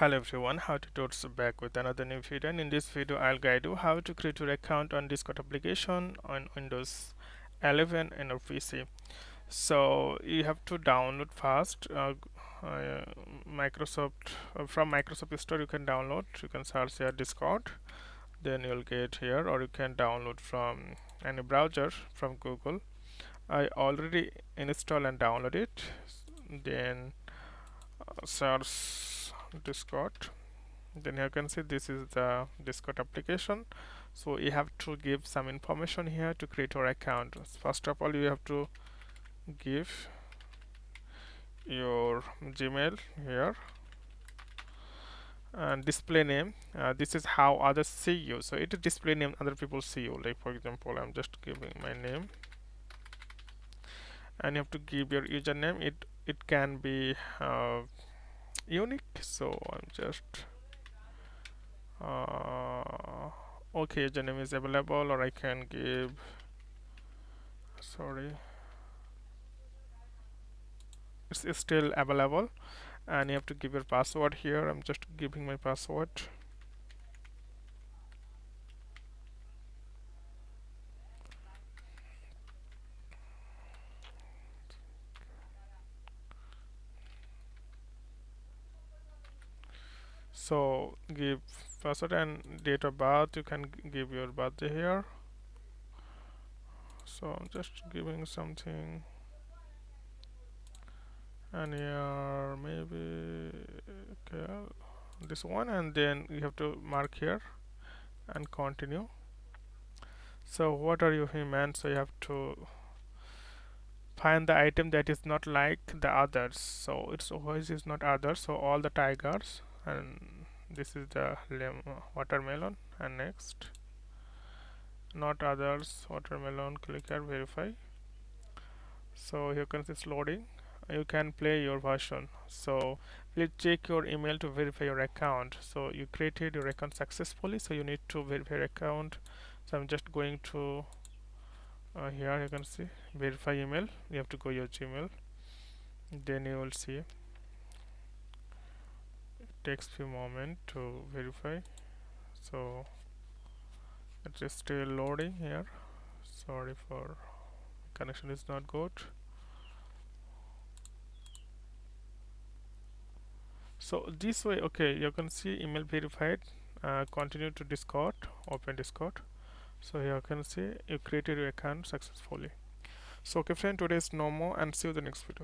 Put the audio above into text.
Hello everyone, how to Tuts back with another new video, and in this video I'll guide you how to create your account on Discord application on Windows 11 in your PC. So you have to download first uh, Microsoft from Microsoft Store. You can download, you can search here Discord, then you'll get here, or you can download from any browser from Google. I already installed and download it. Then search Discord. Then you can see this is the Discord application. So you have to give some information here to create your account. First of all, you have to give your Gmail here and display name. This is how others see you. So it is display name other people see you. Like for example, I'm just giving my name, and you have to give your username. It can be unique. So I'm just okay, username is available, or I can give, sorry, it's still available. And you have to give your password here. I'm just giving my password. So give password and date of birth. You can give your birthday here. So I'm just giving something, and here maybe okay, this one, and then you have to mark here and continue. So what are you human? So you have to find the item that is not like the others. So it's always is not others. So all the tigers, and this is the watermelon, and next not others watermelon. Click here, verify. So you can see it's loading. You can play your version. So please check your email to verify your account. So you created your account successfully, so you need to verify your account. So I'm just going to here you can see verify email. You have to go your Gmail, then you will see it takes few moment to verify. So it is still loading here. Sorry for connection is not good. So this way, okay, you can see email verified. Continue to Discord, open Discord. So here you can see you created your account successfully. So okay friend, today is no more, and see you in the next video.